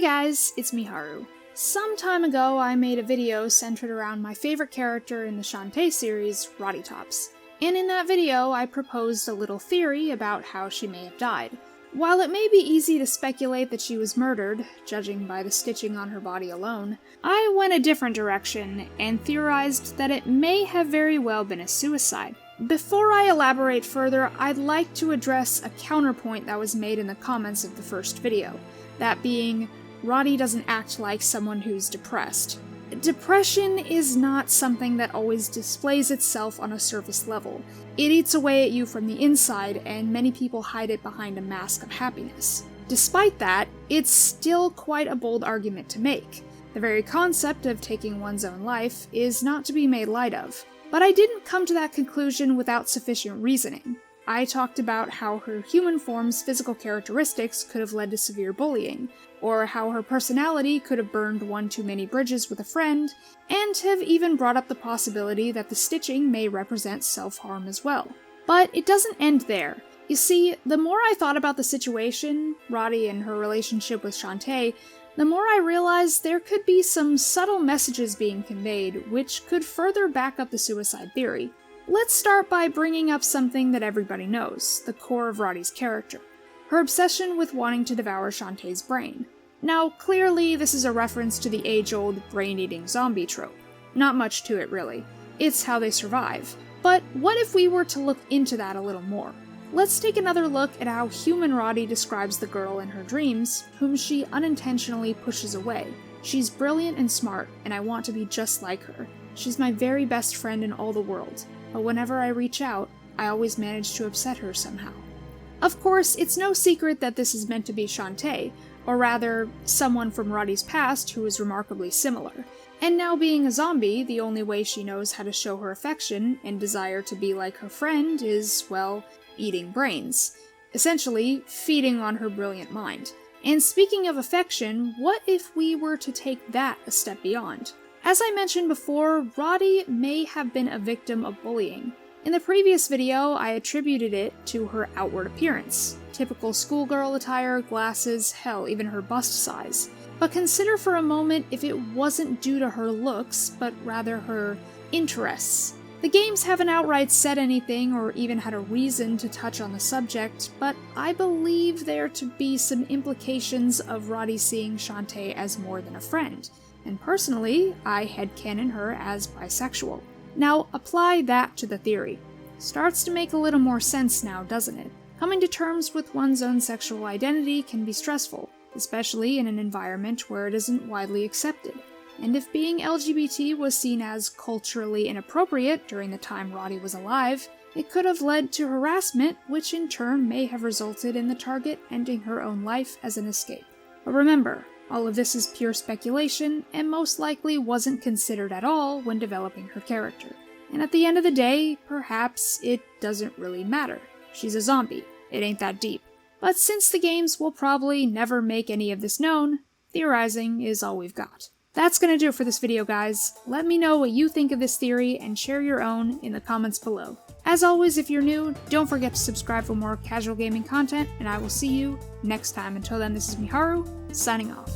guys, it's Miharu. Some time ago I made a video centered around my favorite character in the Shantae series, Rottytops. And in that video I proposed a little theory about how she may have died. While it may be easy to speculate that she was murdered, judging by the stitching on her body alone, I went a different direction and theorized that it may have very well been a suicide. Before I elaborate further, I'd like to address a counterpoint that was made in the comments of the first video. That being, Rotty doesn't act like someone who's depressed. Depression is not something that always displays itself on a surface level. It eats away at you from the inside, and many people hide it behind a mask of happiness. Despite that, it's still quite a bold argument to make. The very concept of taking one's own life is not to be made light of. But I didn't come to that conclusion without sufficient reasoning. I talked about how her human form's physical characteristics could have led to severe bullying, or how her personality could have burned one too many bridges with a friend, and have even brought up the possibility that the stitching may represent self-harm as well. But it doesn't end there. You see, the more I thought about the situation, Rotty and her relationship with Shantae, the more I realized there could be some subtle messages being conveyed which could further back up the suicide theory. Let's start by bringing up something that everybody knows, the core of Rotty's character. Her obsession with wanting to devour Shantae's brain. Now, clearly this is a reference to the age-old brain-eating zombie trope. Not much to it, really. It's how they survive. But what if we were to look into that a little more? Let's take another look at how human Rotty describes the girl in her dreams, whom she unintentionally pushes away. She's brilliant and smart, and I want to be just like her. She's my very best friend in all the world. But whenever I reach out, I always manage to upset her somehow. Of course, it's no secret that this is meant to be Shantae, or rather, someone from Rotty's past who is remarkably similar. And now being a zombie, the only way she knows how to show her affection and desire to be like her friend is, well, eating brains. Essentially, feeding on her brilliant mind. And speaking of affection, what if we were to take that a step beyond? As I mentioned before, Rotty may have been a victim of bullying. In the previous video, I attributed it to her outward appearance. Typical schoolgirl attire, glasses, hell, even her bust size. But consider for a moment if it wasn't due to her looks, but rather her interests. The games haven't outright said anything or even had a reason to touch on the subject, but I believe there to be some implications of Rotty seeing Shantae as more than a friend. And personally, I headcanon her as bisexual. Now, apply that to the theory. Starts to make a little more sense now, doesn't it? Coming to terms with one's own sexual identity can be stressful, especially in an environment where it isn't widely accepted. And if being LGBT was seen as culturally inappropriate during the time Rotty was alive, it could have led to harassment, which in turn may have resulted in the target ending her own life as an escape. But remember, all of this is pure speculation, and most likely wasn't considered at all when developing her character. And at the end of the day, perhaps it doesn't really matter. She's a zombie. It ain't that deep. But since the games will probably never make any of this known, theorizing is all we've got. That's gonna do it for this video, guys. Let me know what you think of this theory and share your own in the comments below. As always, if you're new, don't forget to subscribe for more casual gaming content, and I will see you next time. Until then, this is Miharu, signing off.